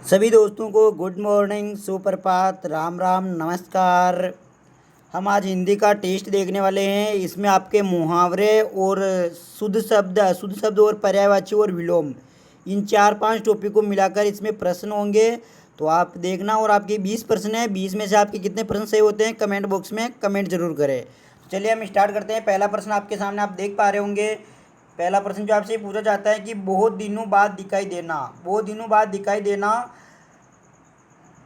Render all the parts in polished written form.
सभी दोस्तों को गुड मॉर्निंग, सुप्रभात, राम राम, नमस्कार। हम आज हिंदी का टेस्ट देखने वाले हैं। इसमें आपके मुहावरे और शुद्ध शब्द और पर्यायवाची और विलोम, इन 4-5 टॉपिक को मिलाकर इसमें प्रश्न होंगे। तो आप देखना। और आपके 20 प्रश्न हैं। 20 में से आपके कितने प्रश्न सही होते हैं कमेंट बॉक्स में कमेंट जरूर करें। चलिए हम स्टार्ट करते हैं। पहला प्रश्न आपके सामने आप देख पा रहे होंगे। पहला प्रश्न जो आपसे पूछा जाता है कि बहुत दिनों बाद दिखाई देना। बहुत दिनों बाद दिखाई देना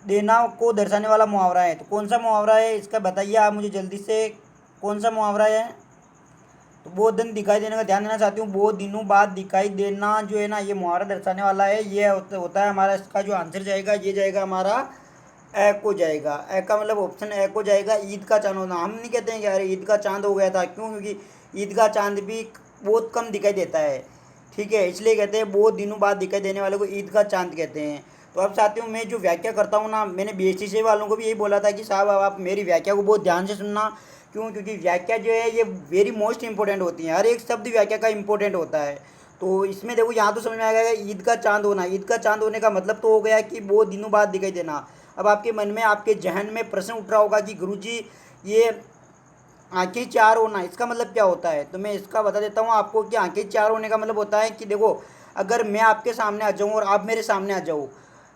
देना को दर्शाने वाला मुहावरा है। तो कौन सा मुहावरा है इसका बताइए आप मुझे जल्दी से। कौन सा मुहावरा है? तो बहुत दिन दिखाई देने का ध्यान देना चाहती हूँ। बहुत दिनों बाद दिखाई देना जो है ना, ये मुहावरा दर्शाने वाला है। ये होता है हमारा, इसका जो आंसर जाएगा ये जाएगा हमारा ए को जाएगा। ए का मतलब ऑप्शन ए को जाएगा। ईद का चांद होना। हम नहीं कहते हैं कि यार ईद का चांद हो गया था। क्यों? क्योंकि ईद का चांद भी बहुत कम दिखाई देता है। ठीक है, इसलिए कहते हैं बहुत दिनों बाद दिखाई देने वाले को ईद का चांद कहते हैं। तो अब चाहती हूँ मैं जो व्याख्या करता हूँ ना, मैंने बीएसटीसी वालों को भी यही बोला था कि साहब अब आप मेरी व्याख्या को बहुत ध्यान से सुनना। क्यों? क्योंकि व्याख्या जो है ये वेरी मोस्ट इंपॉर्टेंट होती है। हर एक शब्द व्याख्या का इंपॉर्टेंट होता है। तो इसमें देखो, यहाँ तो समझ में आ गया ईद का चांद होना। ईद का चांद होने का मतलब तो हो गया कि बहुत दिनों बाद दिखाई देना। अब आपके मन में, आपके जहन में प्रश्न उठ रहा होगा कि गुरुजी ये आंखें चार होना इसका मतलब क्या होता है। तो मैं इसका बता देता हूँ आपको कि आंखें चार होने का मतलब होता है कि देखो, अगर मैं आपके सामने आ जाऊँ और आप मेरे सामने आ जाओ,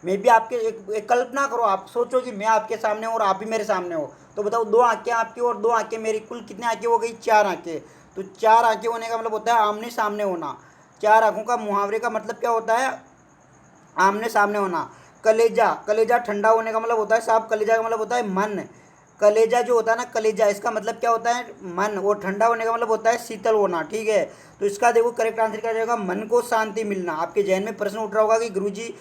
मैं भी आपके एक कल्पना करो, आप सोचो कि मैं आपके सामने हूँ और आप भी मेरे सामने हो। तो बताओ, दो आंखें आपकी और दो आंखें मेरी, कुल कितनी आंखें हो गई? चार आंखें। तो चार आंखें होने का मतलब होता है आमने सामने होना। चार आंखों का मुहावरे का मतलब क्या होता है? आमने सामने होना। कलेजा, कलेजा ठंडा होने का मतलब होता है साहब, कलेजा का मतलब होता है मन। कलेजा जो होता है ना, कलेजा, इसका मतलब क्या होता है? मन। और ठंडा होने का मतलब होता है शीतल होना। ठीक है, तो इसका देखो करेक्ट आंसर क्या जाएगा? मन को शांति मिलना। आपके जहन में प्रश्न उठ रहा होगा कि गुरुजी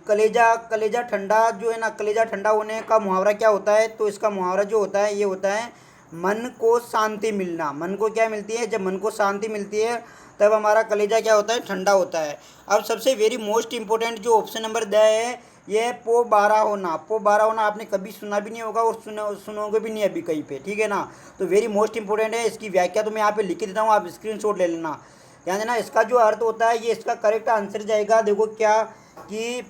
कलेजा कलेजा ठंडा जो है ना, कलेजा ठंडा होने का मुहावरा क्या होता है? तो इसका मुहावरा जो होता है ये होता है मन को शांति मिलना। मन को क्या मिलती है? जब मन को शांति मिलती है तब हमारा कलेजा क्या होता है? ठंडा होता है। अब सबसे वेरी मोस्ट इंपॉर्टेंट जो ऑप्शन नंबर द है, ये है पो बारह होना। पो बारह होना आपने कभी सुना भी नहीं होगा और सुनोगे भी नहीं अभी कहीं पे। ठीक है ना? तो वेरी मोस्ट इंपॉर्टेंट है। इसकी व्याख्या तो मैं यहाँ पे लिख के देता हूँ, आप स्क्रीनशॉट ले लेना। ध्यान देना, इसका जो अर्थ होता है, ये इसका करेक्ट आंसर जाएगा। देखो क्या कि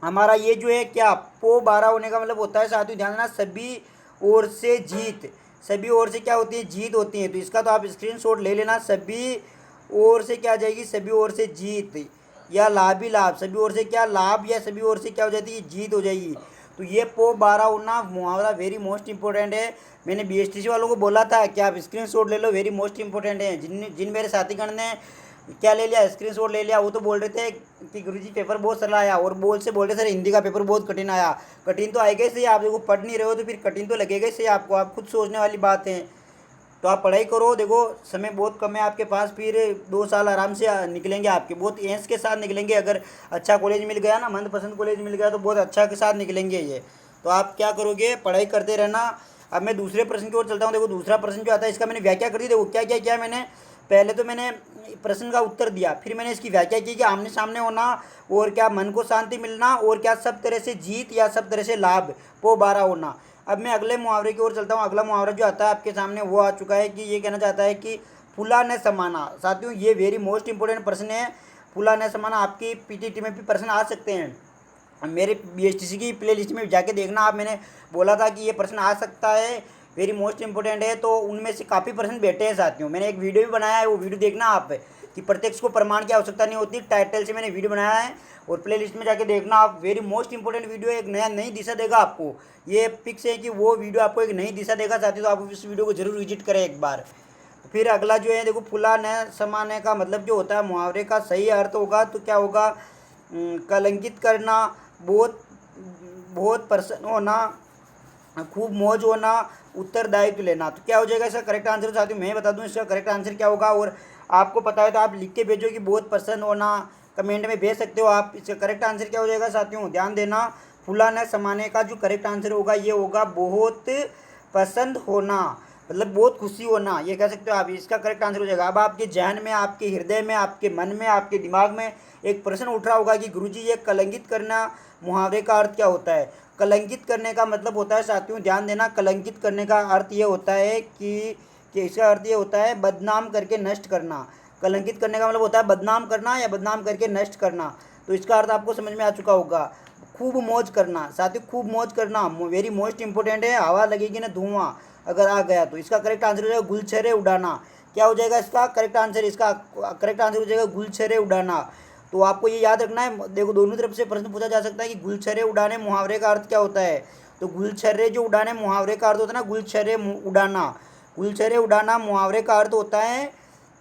हमारा ये जो है क्या, पो बारह होने का मतलब होता है साथियों, ध्यान देना, सभी ओर से जीत। सभी ओर से क्या होती है? जीत होती है। तो इसका तो आप स्क्रीनशॉट ले लेना। सभी ओर से क्या आ जाएगी? सभी ओर से जीत या लाभ ही लाभ। सभी ओर से क्या? लाभ, या सभी ओर से क्या हो जाती है? जीत हो जाएगी। तो ये पो बारह होना मुहावरा वेरी मोस्ट इंपॉर्टेंट है। मैंने बीएसटीसी वालों को बोला था कि आप स्क्रीनशॉट ले लो, वेरी मोस्ट इंपॉर्टेंट है। जिन मेरे साथीगण ने क्या ले लिया, स्क्रीनशॉट ले लिया, वो तो बोल रहे थे कि गुरुजी पेपर बहुत सरल आया, और बोल रहे सर हिंदी का पेपर बहुत कठिन आया। कठिन तो आएगा ही सही, आप देखो पढ़ नहीं रहे हो तो फिर कठिन तो लगेगा ही सही आपको। आप खुद सोचने वाली बात है। तो आप पढ़ाई करो। देखो समय बहुत कम है आपके पास, फिर 2 साल आराम से निकलेंगे आपके, बहुत एंस के साथ निकलेंगे। अगर अच्छा कॉलेज मिल गया ना, मनपसंद कॉलेज मिल गया, तो बहुत अच्छा के साथ निकलेंगे ये। तो आप क्या करोगे? पढ़ाई करते रहना। अब मैं दूसरे प्रश्न की ओर चलता हूँ। देखो दूसरा प्रश्न जो आता है, इसका मैंने व्याख्या कर दी। देखो क्या क्या किया मैंने। पहले तो मैंने प्रश्न का उत्तर दिया, फिर मैंने इसकी व्याख्या की कि आमने सामने होना, और क्या मन को शांति मिलना, और क्या सब तरह से जीत या सब तरह से लाभ, वो बारह होना। अब मैं अगले मुहावरे की ओर चलता हूँ। अगला मुहावरा जो आता है आपके सामने वो आ चुका है कि ये कहना चाहता है कि फूला न समाना। साथियों ये वेरी मोस्ट इंपॉर्टेंट प्रश्न है। फूला न समाना आपकी पीटीटी में भी प्रश्न आ सकते हैं। मेरे बीएसटीसी की प्ले लिस्ट में जाके देखना आप, मैंने बोला था कि ये प्रश्न आ सकता है, वेरी मोस्ट इंपॉर्टेंट है। तो उनमें से काफ़ी प्रश्न बैठे हैं साथियों। मैंने एक वीडियो भी बनाया है, वो वीडियो देखना आप, कि प्रत्यक्ष को प्रमाण की आवश्यकता नहीं होती, टाइटल से मैंने वीडियो बनाया है, और प्ले लिस्ट में जाके देखना आप। वेरी मोस्ट इंपॉर्टेंट वीडियो, एक नई दिशा देगा आपको। ये फिक्स है कि वो वीडियो आपको एक नई दिशा देगा साथियों। तो आप इस वीडियो को जरूर विजिट करें एक बार। फिर अगला जो है, देखो फुला न समाने का मतलब जो होता है, मुहावरे का सही अर्थ होगा तो क्या होगा? कलंकित करना, बहुत बहुत प्रसन्न होना, खूब मौज होना, उत्तरदायित्व लेना। तो क्या हो जाएगा इसका करेक्ट आंसर साथियों? मैं बता दूं इसका करेक्ट आंसर क्या होगा, और आपको पता है तो आप लिख के भेजो कि बहुत पसंद होना, कमेंट में भेज सकते हो आप। इसका करेक्ट आंसर क्या हो जाएगा साथियों? ध्यान देना, फूला न समाने का जो करेक्ट आंसर होगा ये होगा बहुत पसंद होना, मतलब बहुत खुशी होना, ये कह सकते हो आप। इसका करेक्ट आंसर हो जाएगा। अब आपके जहन में, आपके हृदय में, आपके मन में, आपके दिमाग में एक प्रश्न उठ रहा होगा कि गुरुजी ये कलंकित करना मुहावरे का अर्थ क्या होता है? कलंकित करने का मतलब होता है साथियों, ध्यान देना, कलंकित करने का अर्थ ये होता है कि इसका अर्थ ये होता है बदनाम करके नष्ट करना। कलंकित करने का मतलब होता है बदनाम करना या बदनाम करके नष्ट करना। तो इसका अर्थ आपको समझ में आ चुका होगा। खूब मौज करना साथियों, खूब मौज करना वेरी मोस्ट इंपॉर्टेंट है। हवा लगेगी ना धुआं अगर आ गया तो इसका करेक्ट आंसर हो जाएगा गुलछर्रे उड़ाना। क्या हो जाएगा इसका करेक्ट आंसर? इसका करेक्ट आंसर हो जाएगा गुलछर्रे उड़ाना। तो आपको ये याद रखना है। देखो दोनों तरफ से प्रश्न पूछा जा सकता है कि गुलछर्रे उड़ाने मुहावरे का अर्थ क्या होता है। तो गुलछर्रे जो उड़ाने मुहावरे का अर्थ होता है ना, गुलछर्रे उड़ाना, गुलछर्रे उड़ाना मुहावरे का अर्थ होता है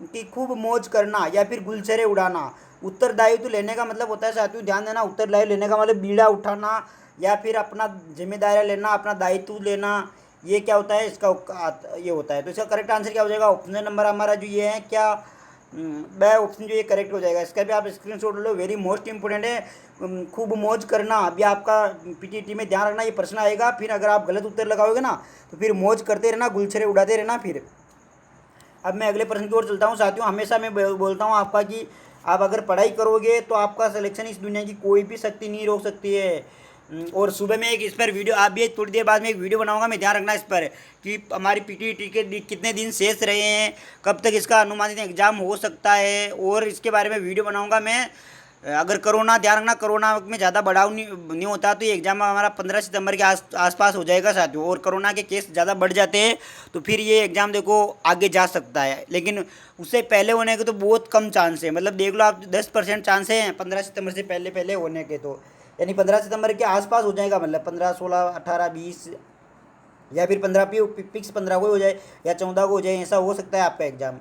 कि खूब मौज करना या फिर गुलछर्रे उड़ाना। उत्तरदायित्व लेने का मतलब होता है साथियों, ध्यान देना, उत्तरदायित्व लेने का मतलब बीड़ा उठाना या फिर अपना जिम्मेदारी लेना, अपना दायित्व लेना, ये क्या होता है इसका ये होता है। तो इसका करेक्ट आंसर क्या हो जाएगा? ऑप्शन नंबर हमारा जो ये है क्या ब ऑप्शन जो ये करेक्ट हो जाएगा। इसका भी आप स्क्रीनशॉट लो, वेरी मोस्ट इंपॉर्टेंट है। खूब मौज करना अभी आपका पीटीटी में ध्यान रखना, ये प्रश्न आएगा। फिर अगर आप गलत उत्तर लगाओगे ना तो फिर मौज करते रहना, गुलछरे उड़ाते रहना। फिर अब मैं अगले प्रश्न की ओर चलता हूँ साथियों। हमेशा मैं बोलता हूँ आपका कि आप अगर पढ़ाई करोगे तो आपका सिलेक्शन इस दुनिया की कोई भी शक्ति नहीं रोक सकती है। और सुबह में एक इस पर वीडियो, आप भी थोड़ी देर बाद में एक वीडियो बनाऊंगा मैं, ध्यान रखना इस पर कि हमारी पीटीटी के कितने दिन शेष रहे हैं, कब तक इसका अनुमानित एग्जाम हो सकता है, और इसके बारे में वीडियो बनाऊंगा मैं। अगर कोरोना, ध्यान रखना कोरोना में ज़्यादा बढ़ाव नहीं होता तो ये एग्ज़ाम हमारा 15 सितंबर के आसपास हो जाएगा साथियों। और कोरोना के केस ज़्यादा बढ़ जाते हैं तो फिर ये एग्ज़ाम देखो आगे जा सकता है, लेकिन उससे पहले होने के तो बहुत कम चांस है। मतलब देख लो आप 10% चांस हैं 15 सितंबर से पहले पहले होने के, तो यानी 15 सितंबर के आसपास हो जाएगा। मतलब 15, 16, 18, 20 या फिर 15 फिक्स 15 को हो जाए या 14 को हो जाए, ऐसा हो सकता है आपका एग्ज़ाम।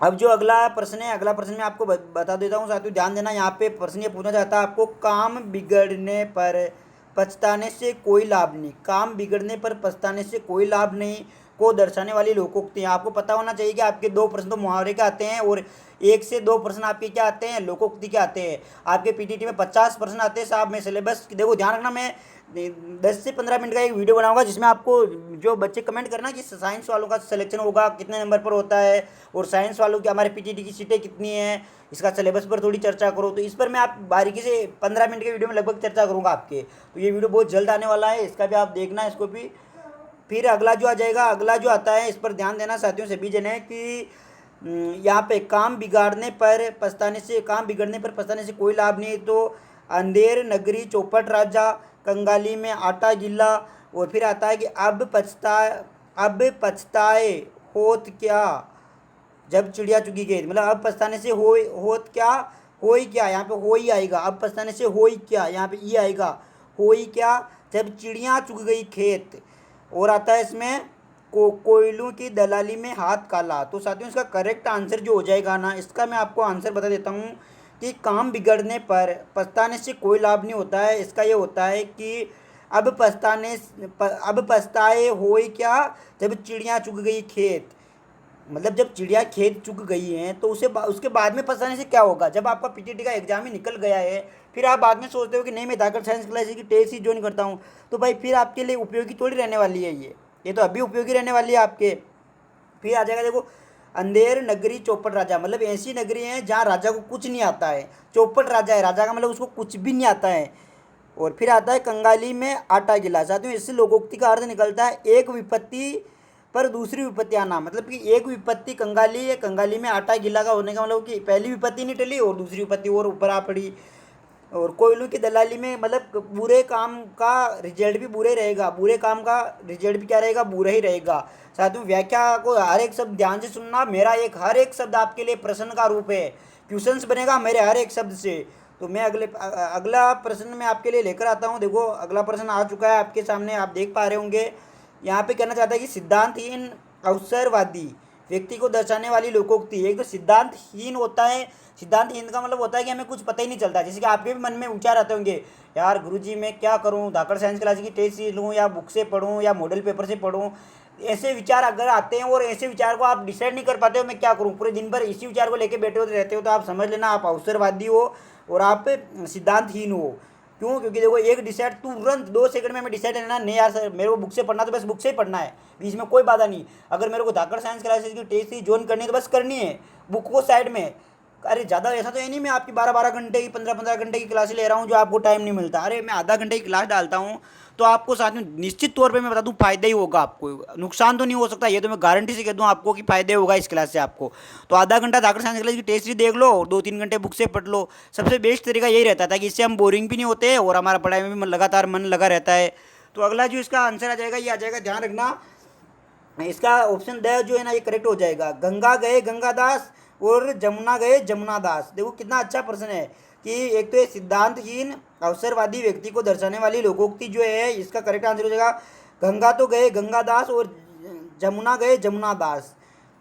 अब जो अगला प्रश्न है, अगला प्रश्न मैं आपको बता देता हूँ साथियों, ध्यान देना। यहाँ पे प्रश्न ये पूछना चाहता है आपको, काम बिगड़ने पर पछताने से कोई लाभ नहीं, काम बिगड़ने पर पछताने से कोई लाभ नहीं को दर्शाने वाली लोकोक्ति है। आपको पता होना चाहिए कि आपके 2 प्रश्न तो मुहावरे के आते हैं और 1 से 2 प्रश्न आपके क्या आते हैं, लोकोक्ति के आते हैं। आपके पीटीटी में 50 प्रश्न आते हैं साहब। मैं सिलेबस देखो, ध्यान रखना, मैं 10 से 15 मिनट का एक वीडियो बनाऊंगा जिसमें आपको जो बच्चे कमेंट करना कि साइंस वालों का सिलेक्शन होगा कितने नंबर पर होता है, और साइंस वालों की हमारे पीटीटी की सीटें कितनी हैं, इसका सिलेबस पर थोड़ी चर्चा करो। तो इस पर मैं आप बारीकी से 15 मिनट के वीडियो में लगभग चर्चा करूँगा आपके। तो ये वीडियो बहुत जल्द आने वाला है, इसका भी आप देखना, इसको भी। फिर अगला जो आ जाएगा, अगला जो आता है इस पर ध्यान देना साथियों सभी जने कि यहाँ पे काम बिगाड़ने पर पछताने से, काम बिगड़ने पर पछताने से कोई लाभ नहीं। तो अंधेर नगरी चौपट राजा, कंगाली में आटा गिल्ला, और फिर आता है कि अब पछताए होत क्या जब चिड़िया चुगी गई। मतलब अब पछताने से होत क्या, हो ही क्या, यहाँ पे हो ही आएगा। अब पछताने से हो ही क्या, यहाँ पे ये आएगा, हो ही क्या जब चिड़िया चुग गई खेत। और आता है इसमें कोयलों की दलाली में हाथ काला। तो साथियों इसका करेक्ट आंसर जो हो जाएगा ना, इसका मैं आपको आंसर बता देता हूँ कि काम बिगड़ने पर पछताने से कोई लाभ नहीं होता है। इसका ये होता है कि अब पछताए होए क्या जब चिड़िया चुग गई खेत। मतलब जब चिड़िया खेत चुग गई हैं तो उसके बाद में पछताने से क्या होगा, जब आपका पीटीटी का एग्जाम ही निकल गया है, फिर आप बाद में सोचते हो कि नहीं मैं धाकड़ साइंस क्लास की टेस्ट ही ज्वाइन करता हूँ, तो भाई फिर आपके लिए उपयोगी थोड़ी रहने वाली है ये तो अभी उपयोगी रहने वाली है आपके। फिर आ जाएगा देखो, अंधेर नगरी चौपट राजा, मतलब ऐसी नगरी है जहाँ राजा को कुछ नहीं आता है। चौपट राजा है, राजा का मतलब उसको कुछ भी नहीं आता है। और फिर आता है कंगाली में आटा गिला। साथियों इससे लोकोक्ति का अर्थ निकलता है एक विपत्ति पर दूसरी विपत्ति आना। मतलब कि एक विपत्ति कंगाली है, कंगाली में आटा गिला का होने का मतलब कि पहली विपत्ति नहीं टली और दूसरी विपत्ति और ऊपर आ पड़ी। और कोयलों की दलाली में मतलब बुरे काम का रिजल्ट भी बुरे रहेगा, बुरे काम का रिजल्ट भी क्या रहेगा, बुरा ही रहेगा। साथियों व्याख्या को हर एक शब्द ध्यान से सुनना, मेरा हर एक शब्द आपके लिए प्रश्न का रूप है, क्वेश्चंस बनेगा मेरे हर एक शब्द से। तो मैं अगला प्रश्न मैं आपके लिए लेकर आता हूँ। देखो अगला प्रश्न आ चुका है आपके सामने, आप देख पा रहे होंगे। यहाँ पे कहना चाहता है कि सिद्धांतहीन अवसरवादी व्यक्ति को दर्शाने वाली लोकोक्ति। एक तो सिद्धांतहीन होता है, सिद्धांतहीन का मतलब होता है कि हमें कुछ पता ही नहीं चलता। जैसे कि आपके भी मन में विचार आते होंगे, यार गुरुजी मैं क्या करूं, धाकड़ साइंस क्लास की टेस्ट सीरीज लूँ या बुक से पढूं या मॉडल पेपर से पढूं। ऐसे विचार अगर आते हैं और ऐसे विचार को आप डिसाइड नहीं कर पाते हो मैं क्या करूं, पूरे दिन भर इसी विचार को लेकर बैठे होते रहते हो, तो आप समझ लेना आप अवसरवादी हो और आप सिद्धांतहीन हो। क्यों? क्योंकि देखो एक डिसाइड तुरंत 2 सेकंड में हमें डिसाइड लेना नहीं यार सर मेरे को बुक से पढ़ना तो बस बुक से ही पढ़ना है, बीच में कोई बाधा नहीं। अगर मेरे को धाकड़ साइंस क्लासेस की टेस्ट ही ज्वाइन करनी है तो बस करनी है, बुक को साइड में अरे ज़्यादा ऐसा तो है नहीं मैं आपकी 12-12 घंटे की 15-15 घंटे की क्लासेस ले रहा हूँ जो आपको टाइम नहीं मिलता। अरे मैं आधा घंटे की क्लास डालता हूँ तो आपको साथ में निश्चित तौर पे मैं बता दूँ फ़ायदा ही होगा आपको, नुकसान तो नहीं हो सकता, ये तो मैं गारंटी से कह दूँ आपको कि फ़ायदा होगा इस क्लास से आपको। तो आधा घंटा जाकर साइंस क्लास की टेस्ट ही देख लो, 2-3 घंटे बुक से पढ़ लो। सबसे बेस्ट तरीका यही रहता था कि इससे हम बोरिंग भी नहीं होते और हमारा पढ़ाई में भी लगातार मन लगा रहता है। तो अगला जो इसका आंसर आ जाएगा ये आ जाएगा, ध्यान रखना इसका ऑप्शन द जो है ना ये करेक्ट हो जाएगा। गंगा गए गंगादास और जमुना गए जमुनादास। देखो कितना अच्छा प्रश्न है कि एक तो ये सिद्धांतहीन अवसरवादी व्यक्ति को दर्शाने वाली लोकोक्ति जो है इसका करेक्ट आंसर हो जाएगा गंगा तो गए गंगादास और जमुना गए जमुनादास।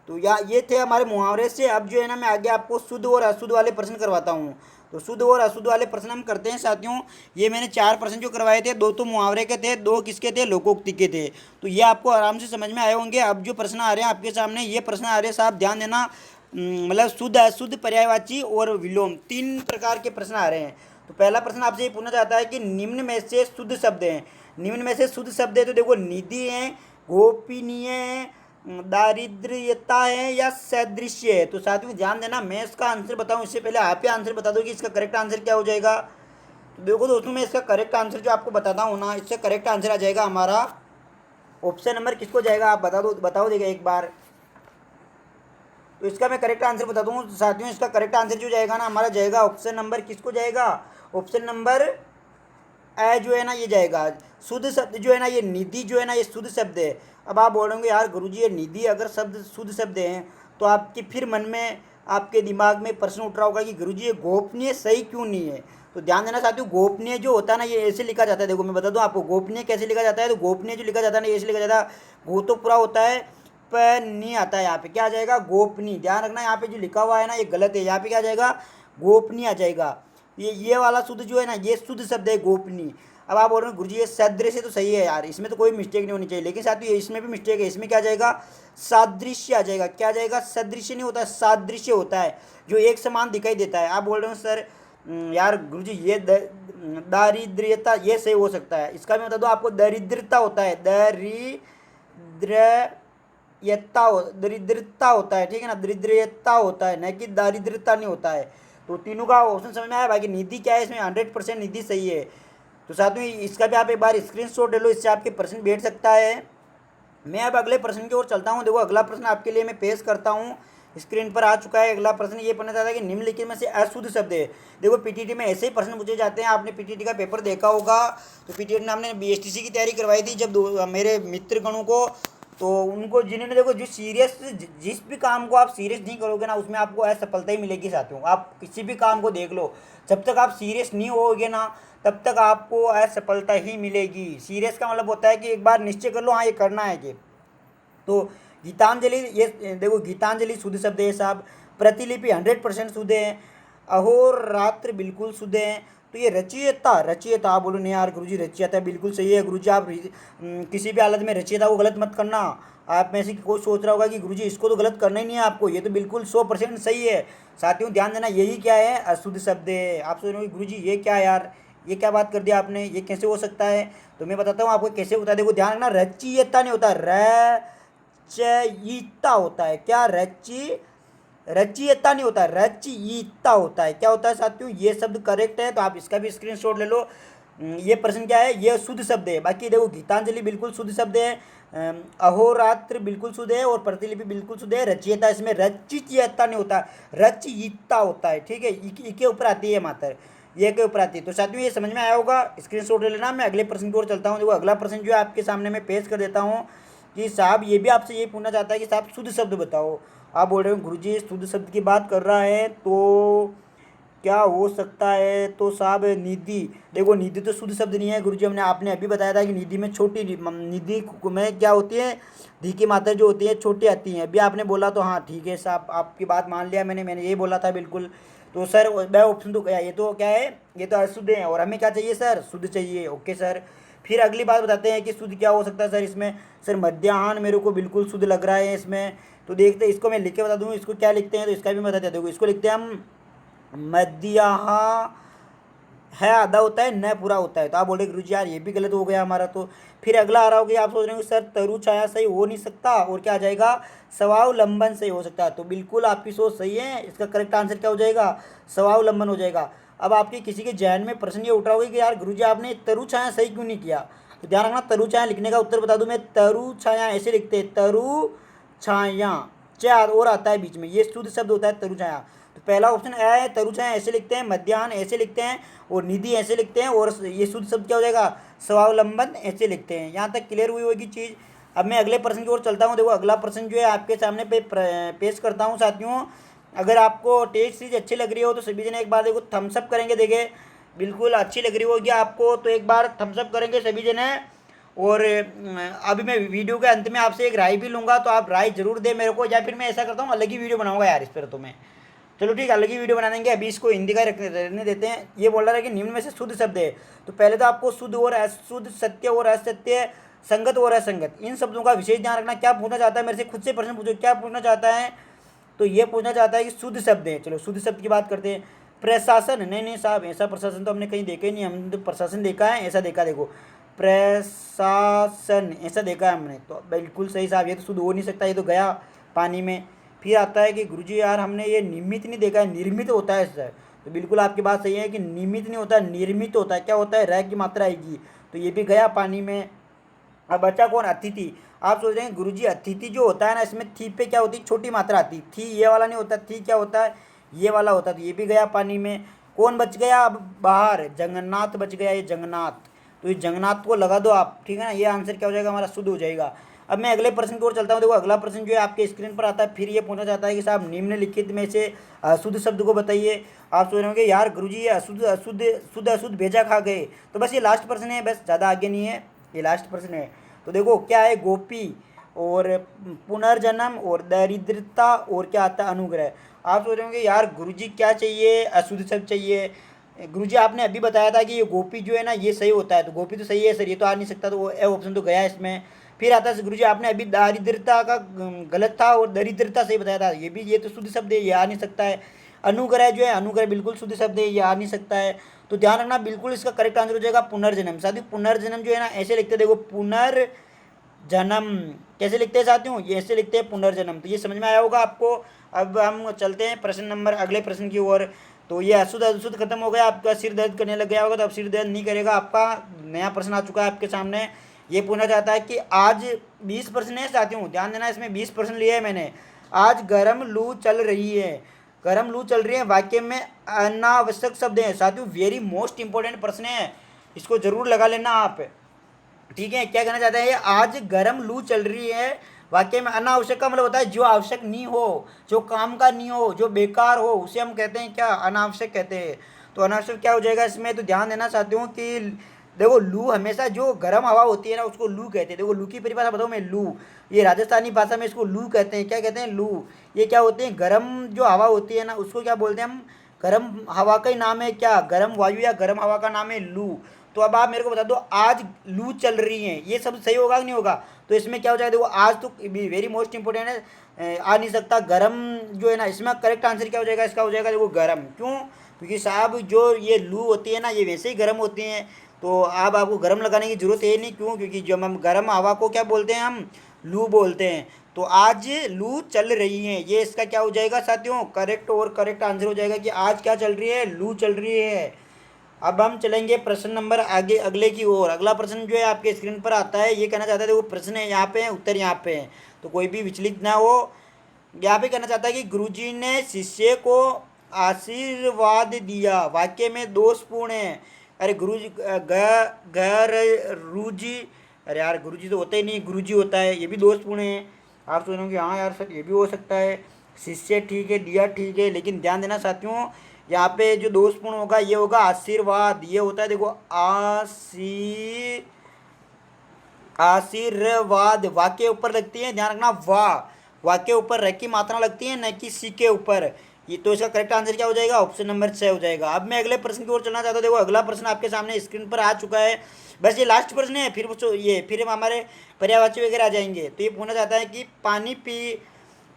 तो या ये थे हमारे मुहावरे से। अब जो है ना मैं आगे आपको शुद्ध और अशुद्ध वाले प्रश्न करवाता हूँ। तो शुद्ध और अशुद्ध वाले प्रश्न हम करते हैं साथियों। ये मैंने 4 प्रश्न जो करवाए थे, 2 तो मुहावरे के थे, 2 किसके थे, लोकोक्ति के थे। तो ये आपको आराम से समझ में आए होंगे। अब जो प्रश्न आ रहे हैं आपके सामने, ये प्रश्न आ रहे हैं साहब, ध्यान देना। मतलब शुद्ध अशुद्ध पर्यायवाची और विलोम 3 प्रकार के प्रश्न आ रहे हैं। तो पहला प्रश्न आपसे ये पूछना चाहता है कि निम्न में से शुद्ध शब्द हैं। निम्न में से शुद्ध शब्द है तो देखो निधि है, गोपनीय है, दारिद्र्यता है या सदृश्य है। तो साथियों ध्यान देना, मैं इसका आंसर बताऊं इससे पहले आप ही आंसर बता दो कि इसका करेक्ट आंसर क्या हो जाएगा। तो देखो दोस्तों मैं इसका करेक्ट आंसर जो आपको बताता हूँ ना, इससे करेक्ट आंसर आ जाएगा हमारा ऑप्शन नंबर किसको जाएगा आप बता दो, बताओ देगा एक बार। तो इसका मैं करेक्ट आंसर बता दूँ साथियों, इसका करेक्ट आंसर जो जाएगा ना हमारा जाएगा ऑप्शन नंबर किसको जाएगा, ऑप्शन नंबर ए जो है ना ये जाएगा। शुद्ध शब्द जो है ना ये निधि जो है ना ये शुद्ध शब्द है। अब आप बोलोगे यार गुरुजी ये निधि अगर शब्द शुद्ध शब्द हैं तो आपके फिर मन में आपके दिमाग में प्रश्न उठ रहा होगा कि गुरुजी ये गोपनीय सही क्यों नहीं है। तो ध्यान देना साथियों, गोपनीय जो होता है ना ये ऐसे लिखा जाता है। देखो मैं बता दूं आपको गोपनीय कैसे लिखा जाता है। तो गोपनीय जो लिखा जाता है ना ऐसे लिखा जाता है, गो तो पूरा होता है पर नहीं आता है यहाँ पे, क्या आ जाएगा गोपनीय। ध्यान रखना यहाँ पे जो लिखा हुआ है ना ये गलत है, यहाँ पे क्या आ जाएगा गोपनीय आ जाएगा। ये वाला शुद्ध जो है ना ये शुद्ध शब्द है गोपनीय। अब आप बोल रहे हो गुरुजी ये सदृश्य तो सही है यार, इसमें तो कोई मिस्टेक नहीं होनी चाहिए, लेकिन साथियों इसमें भी मिस्टेक है। इसमें क्या आ जाएगा सादृश्य आ जाएगा। क्या आ जाएगा, सदृश्य नहीं होता है सादृश्य होता है, जो एक समान दिखाई देता है। आप बोल रहे हो सर यार गुरुजी ये दारिद्र्यता ये सही हो सकता है, इसका मैं बता दूं आपको दरिद्रता होता है, दरिद्रता होता है, ठीक है ना, दरिद्रता होता है, न कि दारिद्रता नहीं होता है। तो तीनों का ऑप्शन समझ में आया भाई। निधि क्या है इसमें 100% निधि सही है। तो साथ में इसका भी आप एक बार स्क्रीनशॉट ले लो, इससे आपके प्रश्न बैठ सकता है। मैं अब अगले प्रश्न की ओर चलता हूँ। देखो अगला प्रश्न आपके लिए मैं पेश करता हूँ, स्क्रीन पर आ चुका है। अगला प्रश्न ये पढ़ना चाहता है कि निम्नलिखित में से अशुद्ध शब्द है। देखो पीटीटी में ऐसे ही प्रश्न पूछे जाते हैं, आपने पीटीटी का पेपर देखा होगा। तो पीटीटी में हमने बीएसटीसी की तैयारी करवाई थी जब मेरे मित्रगणों को, तो उनको जिन्होंने देखो जो सीरियस जिस भी काम को आप सीरियस नहीं करोगे ना उसमें आपको असफलता ही मिलेगी साथियों। आप किसी भी काम को देख लो, जब तक आप सीरियस नहीं होगे ना तब तक आपको असफलता ही मिलेगी। सीरियस का मतलब होता है कि एक बार निश्चय कर लो हाँ ये करना है कि। तो गीतांजलि ये देखो गीतांजलि शुद्ध शब्द है साहब। प्रतिलिपि 100% शुद्ध है। अहोरात्र बिल्कुल शुद्ध है। तो ये रचयिता, रचयिता आप बोलो नहीं यार गुरुजी रचयिता बिल्कुल सही है। गुरुजी आप किसी भी हालत में रचयिता को गलत मत करना। आप में से कोई सोच रहा होगा कि गुरुजी इसको तो गलत करना ही नहीं है आपको, ये तो बिल्कुल 100% सही है। साथियों ध्यान देना यही क्या है अशुद्ध शब्द है। आप सोच रहे हो गुरुजी ये क्या यार, ये क्या बात कर दिया आपने, ये कैसे हो सकता है। तो मैं बताता हूँ आपको कैसे होता है। देखो ध्यान रखना, रचयिता नहीं होता, रचयिता होता है। क्या रचयिता नहीं होता, रचयिता होता है। क्या होता है साथियों, ये शब्द करेक्ट है। तो आप इसका भी स्क्रीनशॉट ले लो। ये प्रश्न क्या है, ये शुद्ध शब्द है। बाकी देखो गीतांजलि बिल्कुल शुद्ध शब्द है, अहोरात्र बिल्कुल शुद्ध है और प्रतिलिपि बिल्कुल शुद्ध है। रचयिता इसमें रचयिता नहीं होता, रचयिता होता है, ठीक है। के ऊपर आती है मात्र, ये के ऊपर आती है। तो साथियों ये समझ में आया होगा, स्क्रीनशॉट ले लेना। मैं अगले प्रश्न की ओर चलता हूँ। देखो अगला प्रश्न जो है आपके सामने मैं पेश कर देता हूँ कि साहब ये भी आपसे ये पूछना चाहता है कि साहब शुद्ध शब्द बताओ। आप बोल रहे हो गुरुजी शुद्ध शब्द की बात कर रहा है तो क्या हो सकता है। तो साहब निधि, देखो निधि तो शुद्ध शब्द नहीं है गुरुजी, हमने आपने अभी बताया था कि निधि में छोटी निधि में क्या होती है, धी की मात्रा जो होती है छोटी आती है। अभी आपने बोला तो हाँ ठीक है साहब, आपकी बात मान लिया मैंने यही बोला था बिल्कुल। तो सर मैं ऑप्शन तो क्या, ये तो क्या है, ये तो अशुद्ध है और हमें क्या चाहिए सर, शुद्ध चाहिए। ओके सर, फिर अगली बात बताते हैं कि शुद्ध क्या हो सकता है सर इसमें। सर मध्याह्न मेरे को बिल्कुल शुद्ध लग रहा है इसमें। तो देखते हैं इसको मैं लिख के बता दूँ इसको क्या लिखते हैं। तो इसका भी मैं बता देता हूँ, इसको लिखते हैं हम मध्याह्न है आधा होता है न पूरा होता है। तो आप बोले गुरुजी यार ये भी गलत हो गया हमारा। तो फिर अगला आ रहा होगा, आप सोच रहे हो सर तरु छाया सही हो नहीं सकता, और क्या आ जाएगा, स्वावलंबन सही हो सकता है। तो बिल्कुल आपकी सोच सही है, इसका करेक्ट आंसर क्या हो जाएगा, स्वावलंबन हो जाएगा। अब आपके किसी के जहन में प्रश्न ये उठ रहा होगा कि यार गुरुजी आपने तरु छाया सही क्यों नहीं किया। तो ध्यान रखना, तरु छाया लिखने का उत्तर बता दूं मैं, तरु छाया ऐसे लिखते हैं, तरु छाया, चार और आता है बीच में, ये शुद्ध शब्द होता है तरु छाया। तो पहला ऑप्शन ए है, तरु छाया ऐसे लिखते हैं, मध्याह्न ऐसे लिखते हैं, और निधि ऐसे लिखते हैं, और ये शुद्ध शब्द क्या हो जाएगा, स्वावलंबन ऐसे लिखते हैं। यहाँ तक क्लियर हुई होगी चीज़। अब मैं अगले प्रश्न की ओर चलता हूँ। देखो अगला प्रश्न जो है आपके सामने पेश करता हूँ साथियों। अगर आपको टेस्ट सीरीज अच्छी लग रही हो तो सभी जने एक बार देखो थम्सअप करेंगे, देखे बिल्कुल अच्छी लग रही होगी आपको तो एक बार थम्सअप करेंगे सभी जने। और अभी मैं वीडियो के अंत में आपसे एक राय भी लूँगा, तो आप राय जरूर दें मेरे को, या फिर मैं ऐसा करता हूँ अलग ही वीडियो बनाऊंगा यार इस पर। तो मैं चलो ठीक है, अलग ही वीडियो बना देंगे, अभी इसको हिंदी का रहने देते हैं। ये बोल रहा है कि निम्न में से शुद्ध शब्द है, तो पहले तो आपको शुद्ध और अशुद्ध, सत्य और असत्य, संगत और असंगत, इन शब्दों का विशेष ध्यान रखना। क्या पूछना चाहता है मेरे से, खुद से प्रश्न पूछो क्या पूछना चाहता है। तो ये पूछना चाहता है कि शुद्ध शब्द है। चलो शुद्ध शब्द की बात करते हैं। प्रशासन, नहीं नहीं साहब, ऐसा प्रशासन तो हमने कहीं देखा ही नहीं, हमने तो प्रशासन देखा है, ऐसा देखा, देखो प्रशासन ऐसा देखा है हमने, तो बिल्कुल सही साहब, ये तो शुद्ध हो नहीं सकता, ये तो गया पानी में। फिर आता है कि गुरुजी यार हमने ये निमित नहीं देखा है, निर्मित होता है सर। तो बिल्कुल आपकी बात सही है कि निमित नहीं होता, निर्मित होता है। क्या होता है, रह की मात्रा आएगी, तो ये भी गया पानी में। अब बच्चा कौन, अतिथि। आप सोच रहे हैं गुरुजी अतिथि जो होता है ना, इसमें थी पे क्या होती है, छोटी मात्रा आती थी, ये वाला नहीं होता, थी क्या होता है, ये वाला होता, तो ये भी गया पानी में। कौन बच गया अब बाहर, जंगन्नाथ बच गया, ये जंगन्नाथ। तो ये जंगन्नाथ को लगा दो आप, ठीक है ना, ये आंसर क्या हो जाएगा हमारा, शुद्ध हो जाएगा। अब मैं अगले प्रश्न की ओर चलता हूँ। देखो अगला प्रश्न जो है आपके स्क्रीन पर आता है, फिर ये पूछना चाहता है कि साहब निम्नलिखित में से अशुद्ध शब्द को बताइए। आप सोच रहे होंगे यार गुरुजी ये अशुद्ध अशुद्ध शुद्ध अशुद्ध भेजा खा गए, तो बस ये लास्ट प्रश्न है, बस ज़्यादा आगे नहीं है, ये लास्ट प्रश्न है। तो देखो क्या है, गोपी और पुनर्जन्म और दरिद्रता और क्या आता है, अनुग्रह। आप सोच रहे होंगे यार गुरुजी क्या चाहिए, अशुद्ध शब्द चाहिए। गुरुजी आपने अभी बताया था कि ये गोपी जो है ना ये सही होता है, तो गोपी तो सही है सर, ये तो आ नहीं सकता, तो वो ए ऑप्शन तो गया इसमें। फिर आता है गुरुजी आपने अभी दारिद्रता का गलत था और दरिद्रता सही बताया था, ये भी, ये तो शुद्ध शब्द है, ये आ नहीं सकता है। अनुग्रह जो है, अनुग्रह बिल्कुल शुद्ध शब्द है, ये आ नहीं सकता है। तो ध्यान रखना, बिल्कुल इसका करेक्ट आंसर हो जाएगा पुनर्जन्म। साथियों पुनर्जन्म जो है ना ऐसे लिखते हैं, देखो पुनर्जन्म कैसे लिखते हैं साथियों, ये ऐसे लिखते हैं पुनर्जन्म। तो ये समझ में आया होगा आपको। अब हम चलते हैं प्रश्न नंबर अगले प्रश्न की ओर। तो ये अशुद्ध अशुद्ध खत्म हो गया, आपका सिर दर्द करने लग गया होगा, तो अब सिर दर्द नहीं करेगा आपका। नया प्रश्न आ चुका है आपके सामने। ये पूछना चाहता है कि आज 20 प्रश्न है साथियों, ध्यान देना, इसमें 20 प्रश्न लिए है मैंने। आज गर्म लू चल रही है, गर्म लू चल रही है, वाक्य में अनावश्यक शब्द हैं साथियों, वेरी मोस्ट इंपॉर्टेंट प्रश्न है, इसको जरूर लगा लेना आप, ठीक है। क्या कहना चाहते हैं, ये आज गर्म लू चल रही है, वाक्य में अनावश्यक का मतलब होता है जो आवश्यक नहीं हो, जो काम का नहीं हो, जो बेकार हो, उसे हम कहते हैं क्या, अनावश्यक कहते हैं। तो अनावश्यक क्या हो जाएगा इसमें, तो ध्यान देना साथियों कि देखो लू हमेशा जो गर्म हवा होती है ना उसको लू कहते हैं। देखो लू की परिभाषा बताऊँ मैं, लू ये राजस्थानी भाषा में इसको लू कहते हैं। क्या कहते हैं, लू। ये क्या होते हैं, गर्म जो हवा होती है ना उसको क्या बोलते हैं हम, गर्म हवा का ही नाम है क्या, गर्म वायु या गर्म हवा का नाम है लू। तो अब आप मेरे को बता दो, आज लू चल रही है, ये सब सही होगा कि नहीं होगा। तो इसमें क्या हो जाएगा, देखो आज तो वेरी मोस्ट इंपॉर्टेंट है, आ नहीं सकता, गर्म जो है ना, इसमें करेक्ट आंसर क्या हो जाएगा, इसका हो जाएगा देखो गर्म। क्यों, क्योंकि साहब जो ये लू होती है ना ये वैसे ही गर्म होती हैं, तो अब आपको गर्म लगाने की जरूरत है नहीं। क्यों, क्योंकि जब हम गर्म हवा को क्या बोलते हैं, हम लू बोलते हैं। तो आज लू चल रही है, ये इसका क्या हो जाएगा साथियों, करेक्ट, और करेक्ट आंसर हो जाएगा कि आज क्या चल रही है, लू चल रही है। अब हम चलेंगे प्रश्न नंबर आगे अगले की ओर। अगला प्रश्न जो है आपके स्क्रीन पर आता है, ये कहना चाहता है, वो प्रश्न है यहाँ पे है, उत्तर यहाँ पे है, तो कोई भी विचलित ना हो। यहाँ पे कहना चाहता है कि गुरुजी ने शिष्य को आशीर्वाद दिया, वाक्य में दोषपूर्ण है। अरे गुरुजी गुरुजी, अरे यार गुरुजी तो होता ही नहीं, गुरुजी होता है, ये भी दोषपूर्ण है। आप सोचोगे हाँ यार सर ये भी हो सकता है, शिष्य ठीक है, दिया ठीक है, लेकिन ध्यान देना साथियों यहाँ पे जो दोषपूर्ण होगा ये होगा आशीर्वाद, ये होता है देखो आशीर्वाद, वाक्य ऊपर लगती है, ध्यान रखना, वाह वाक्य ऊपर र की मात्रा लगती है, न कि सी के ऊपर। ये तो इसका करेक्ट आंसर क्या हो जाएगा, ऑप्शन नंबर 6 हो जाएगा। अब मैं अगले प्रश्न की ओर चलना चाहता हूँ। देखो अगला प्रश्न आपके सामने स्क्रीन पर आ चुका है, बस ये लास्ट प्रश्न है, फिर हम हमारे पर्यायवाची वगैरह आ जाएंगे। तो ये पूछना चाहता है कि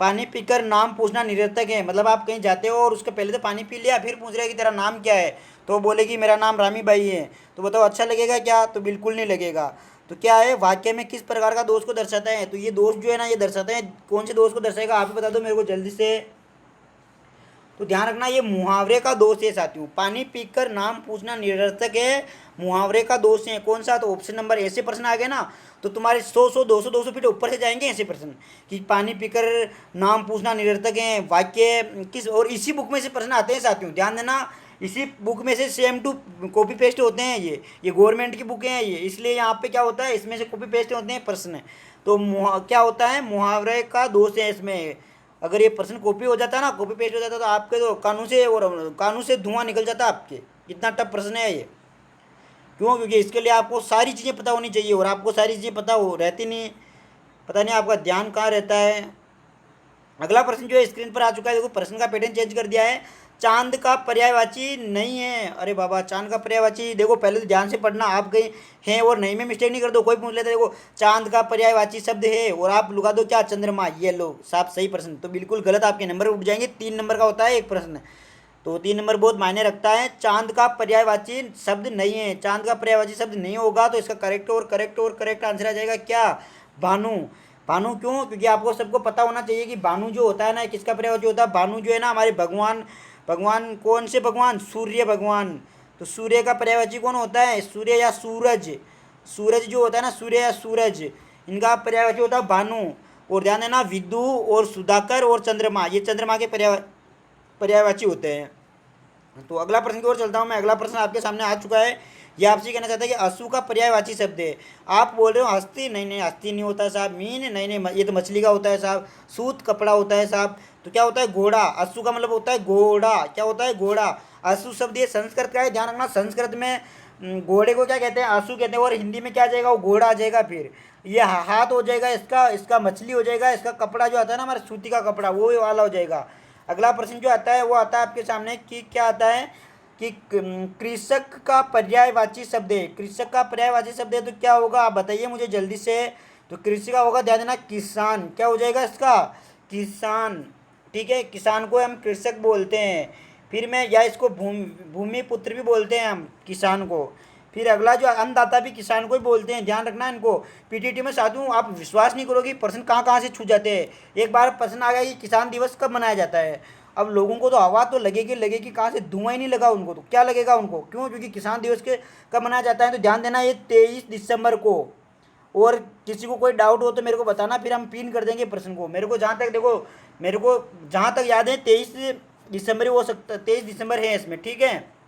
पानी पीकर नाम पूछना निरर्थक है। मतलब आप कहीं जाते हो और उसके पहले तो पानी पी लिया, फिर पूछ रहे हैं कि तेरा नाम क्या है, तो बोले कि मेरा नाम रामी बाई है, तो बताओ अच्छा लगेगा क्या, तो बिल्कुल नहीं लगेगा। तो क्या है, वाक्य में किस प्रकार का दोष को दर्शाता है, तो ये दोष जो है ना ये दर्शाते हैं, कौन से दोष को दर्शाएगा आप ही बता दो मेरे को जल्दी से। तो ध्यान रखना ये मुहावरे का दोष है साथियों, पानी पीकर नाम पूछना निरर्थक है, मुहावरे का दोष है। कौन सा, तो ऑप्शन नंबर, ऐसे प्रश्न आ गए ना तो तुम्हारे 100 200 200 फीट ऊपर से जाएंगे ऐसे प्रश्न कि पानी पीकर नाम पूछना निरर्थक है, वाक्य किस, और इसी बुक में से प्रश्न आते हैं साथियों, ध्यान देना, इसी बुक में से सेम टू कॉपी पेस्ट होते हैं, ये गवर्नमेंट की बुकें हैं ये, इसलिए यहाँ पे क्या होता है इसमें से कॉपी पेस्ट होते हैं प्रश्न। तो क्या होता है, मुहावरे का दोष है इसमें। अगर ये प्रश्न कॉपी हो जाता ना, कॉपी पेस्ट हो जाता तो आपके तो कानून से धुआं निकल जाता आपके, इतना टफ प्रश्न है ये। क्यों, क्योंकि इसके लिए आपको सारी चीज़ें पता होनी चाहिए, और आपको सारी चीज़ें पता हो रहती नहीं, पता नहीं आपका ध्यान कहाँ रहता है। अगला प्रश्न जो है स्क्रीन पर आ चुका है, देखो प्रश्न का पैटर्न चेंज कर दिया है। चांद का पर्यायवाची नहीं है, अरे बाबा चांद का पर्यायवाची, देखो पहले तो ध्यान से पढ़ना, आप कहीं हैं और नहीं में मिस्टेक नहीं कर दो, कोई पूछ लेता है देखो चांद का पर्यायवाची शब्द है और आप लुका दो क्या, चंद्रमा, ये लो साफ सही प्रश्न, तो बिल्कुल गलत, आपके नंबर उठ जाएंगे। 3 नंबर का होता है एक प्रश्न, तो 3 नंबर बहुत मायने रखता है। चांद का पर्यायवाची शब्द नहीं है, चांद का पर्यायवाची शब्द नहीं होगा तो इसका करेक्ट आंसर आ जाएगा क्या, भानु। भानु क्यों, क्योंकि आपको सबको पता होना चाहिए कि भानु जो होता है ना किसका पर्यायवाची होता है, भानु जो है ना हमारे भगवान, भगवान कौन से भगवान, सूर्य भगवान। तो सूर्य का पर्यायवाची कौन होता है, सूर्य या सूरज, सूरज जो होता है ना, सूर्य या सूरज, इनका पर्यायवाची होता है भानु। और ध्यान देना विदु और सुधाकर और चंद्रमा, ये चंद्रमा के पर्यायवाची होते हैं। तो अगला प्रश्न की ओर चलता हूँ मैं, अगला प्रश्न आपके सामने आ चुका है, ये आपसे कहना चाहता है कि अश्व का पर्यायवाची शब्द है। आप बोल रहे हो हस्ती, नहीं नहीं हस्ती नहीं होता साहब, मीन नहीं नहीं ये तो मछली का होता है साहब, सूत कपड़ा होता है साहब, तो क्या होता है घोड़ा, अश्व का मतलब होता है घोड़ा, क्या होता है घोड़ा। अश्व शब्द ये संस्कृत का है, ध्यान रखना, संस्कृत में घोड़े को क्या कहते हैं, अश्व कहते हैं, और हिंदी में क्या आ जाएगा, वो घोड़ा आ जाएगा। फिर ये हाथ हो जाएगा इसका, इसका मछली हो जाएगा, इसका कपड़ा जो आता है ना हमारा सूती का कपड़ा वो वाला हो जाएगा। अगला प्रश्न जो आता है वो आता है आपके सामने कि क्या आता है कि कृषक का पर्यायवाची शब्द है, कृषक का पर्यायवाची शब्द है तो क्या होगा आप बताइए मुझे जल्दी से। तो कृषि का होगा, ध्यान देना किसान, क्या हो जाएगा इसका, किसान, ठीक है, किसान को हम कृषक बोलते हैं। फिर मैं, या इसको भूमि पुत्र भी बोलते हैं हम किसान को। फिर अगला जो अन्नदाता भी किसान को ही बोलते हैं, ध्यान रखना इनको। पीटीटी में साथियों आप विश्वास नहीं करोगे प्रश्न कहाँ कहाँ से छूट जाते हैं। एक बार प्रश्न आ गया कि किसान दिवस कब मनाया जाता है, अब लोगों को तो हवा तो लगेगी कहाँ से, धुआं ही नहीं लगा उनको, तो क्या लगेगा उनको, क्यों, क्योंकि किसान दिवस के कब मनाया जाता है। तो ध्यान देना ये 23 दिसंबर को। और किसी को कोई डाउट हो तो मेरे को बताना, फिर हम पिन कर देंगे प्रश्न को। मेरे को जहाँ तक देखो, मेरे को जहाँ तक याद है 23 दिसंबर ही हो सकता, 23 दिसंबर है इसमें, ठीक है।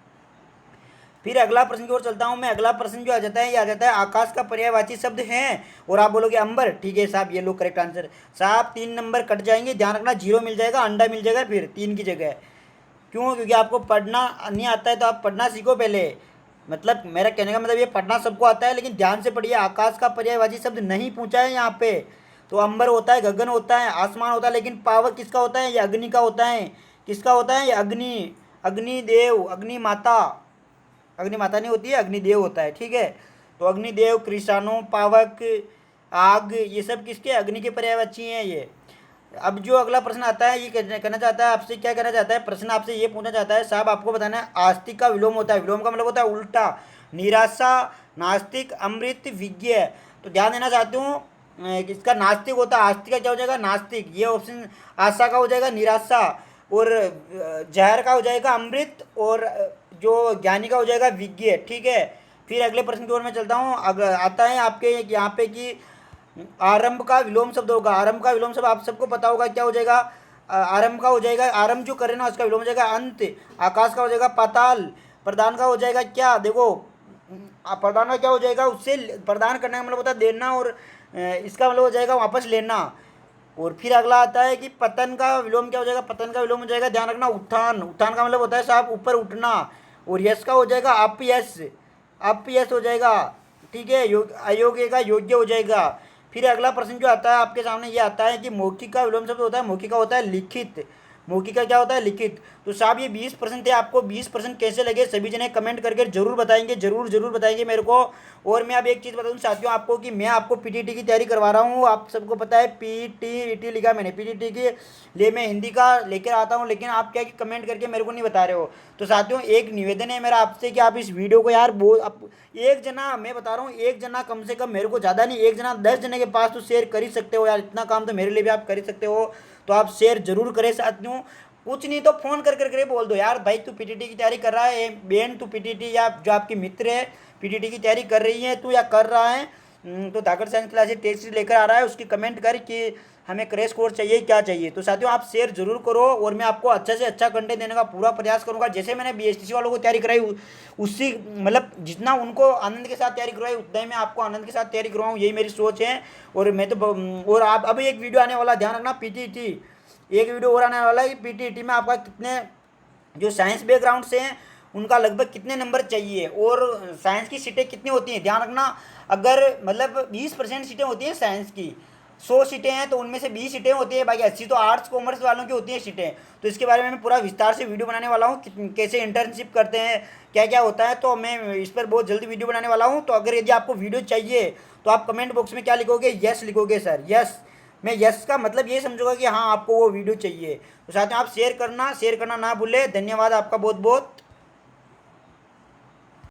फिर अगला प्रश्न की ओर चलता हूँ मैं, अगला प्रश्न जो आ जाता है ये आ जाता है आकाश का पर्यायवाची शब्द है, और आप बोलोगे अंबर, ठीक है साहब, ये लो करेक्ट आंसर साहब। 3 नंबर कट जाएंगे, ध्यान रखना, 0 मिल जाएगा, अंडा मिल जाएगा फिर 3 की जगह। क्यों, क्योंकि आपको पढ़ना नहीं आता है तो आप पढ़ना सीखो पहले, मतलब मेरा कहने का मतलब ये पढ़ना सबको आता है, लेकिन ध्यान से पढ़िए। आकाश का पर्यायवाची शब्द नहीं पूछा है यहाँ पे, तो अंबर होता है, गगन होता है, आसमान होता है, लेकिन पावर किसका होता है, ये अग्नि का होता है। किसका होता है, ये अग्नि, अग्निदेव, अग्नि माता, अग्नि माता नहीं होती है, अग्निदेव होता है, ठीक है। तो अग्निदेव, कृषाणु, पावक, आग, ये सब किसके, अग्नि के पर्यायवाची हैं ये। अब जो अगला प्रश्न आता है ये कहना चाहता है आपसे, क्या कहना चाहता है प्रश्न, आपसे ये पूछना चाहता है साहब आपको बताना है आस्तिक का विलोम होता है, विलोम का मतलब होता है उल्टा, निराशा, नास्तिक, अमृत, विज्ञ। तो ध्यान देना चाहती हूँ इसका नास्तिक होता है, आस्तिक का क्या हो जाएगा, नास्तिक, ये ऑप्शन आशा का हो जाएगा, निराशा, और जहर का हो जाएगा अमृत, और जो ज्ञानी का हो जाएगा विज्ञ, ठीक है। फिर अगले प्रश्न की ओर मैं चलता हूँ, आता है आपके यहाँ पे कि आरंभ का विलोम शब्द होगा, आरंभ का विलोम शब्द आप सबको पता होगा क्या हो जाएगा, आरंभ का हो जाएगा, आरंभ जो करे ना उसका विलोम हो जाएगा अंत, आकाश का हो जाएगा पाताल, प्रदान का हो जाएगा क्या, देखो प्रदान का क्या हो जाएगा, उससे प्रदान करने का मतलब होता है देना, और इसका मतलब हो जाएगा वापस लेना। और फिर अगला आता है कि पतन का विलोम क्या हो जाएगा, पतन का विलोम हो जाएगा, ध्यान रखना उत्थान, उत्थान का मतलब होता है साहब ऊपर उठना। और यश का हो जाएगा अपयश, अपयश हो जाएगा, ठीक है, अयोग्य का योग्य हो जाएगा। फिर अगला प्रश्न जो आता है आपके सामने ये आता है कि मौखिक का विलोम शब्द होता है, मौखिक का होता है लिखित, मौखिक का क्या होता है, लिखित। तो साहब ये 20% थे, आपको 20% कैसे लगे सभी जने कमेंट करके जरूर बताएंगे, जरूर बताएंगे मेरे को। और मैं अब एक चीज़ बता दूं साथियों आपको कि मैं आपको पीटीटी की तैयारी करवा रहा हूँ। आप सबको पता है पीटीटी लिखा मैंने, पीटीटी के लिए मैं हिंदी का लेकर आता हूँ, लेकिन आप क्या कि कमेंट करके मेरे को नहीं बता रहे हो। तो साथियों एक निवेदन है मेरा आपसे कि आप इस वीडियो को यार एक जना, मैं बता रहा हूँ एक जना कम से कम, मेरे को ज़्यादा नहीं, एक जना 10 जने के पास तो शेयर कर ही सकते हो यार, इतना काम तो मेरे लिए भी आप कर ही सकते हो। तो आप शेयर जरूर करें साथियों। कुछ नहीं तो फोन कर करके बोल दो यार भाई तू पीटीटी की तैयारी कर रहा है, बेन तू पीटीटी, या जो आपकी मित्र है पीटीटी की तैयारी कर रही है तू या कर रहा है, तो धाकड़ साइंस क्लासेस टेस्ट लेकर आ रहा है, उसकी कमेंट कर कि हमें क्रैश कोर्स चाहिए, क्या चाहिए। तो साथियों आप शेयर जरूर करो और मैं आपको अच्छा से अच्छा कंटेंट देने का पूरा प्रयास करूंगा। जैसे मैंने बीएसटीसी वालों को तैयारी कराई उसी मतलब जितना उनको आनंद के साथ तैयारी करवाई उतना ही मैं आपको आनंद के साथ तैयारी करवाऊँ, यही मेरी सोच है। और मैं तो और आप अब एक वीडियो आने वाला, ध्यान रखना, पीटीटी एक वीडियो और आने वाला है। पीटीटी में आपका कितने जो साइंस बैकग्राउंड से हैं उनका लगभग कितने नंबर चाहिए और साइंस की सीटें कितनी होती हैं, ध्यान रखना। अगर मतलब 20% सीटें होती हैं साइंस की, 100 सीटें हैं तो उनमें से 20 सीटें होती है, बाकी 80 तो आर्ट्स कॉमर्स वालों की होती हैं सीटें। तो इसके बारे में मैं पूरा विस्तार से वीडियो बनाने वाला हूँ कैसे इंटर्नशिप करते हैं, क्या क्या होता है। तो मैं इस पर बहुत जल्दी वीडियो बनाने वाला हूँ। तो अगर यदि आपको वीडियो चाहिए तो आप कमेंट बॉक्स में क्या लिखोगे, यस लिखोगे सर, यस। मैं यस का मतलब ये समझूंगा कि हाँ आपको वो वीडियो चाहिए। तो साथ में आप शेयर करना ना भूले। धन्यवाद आपका बहुत बहुत।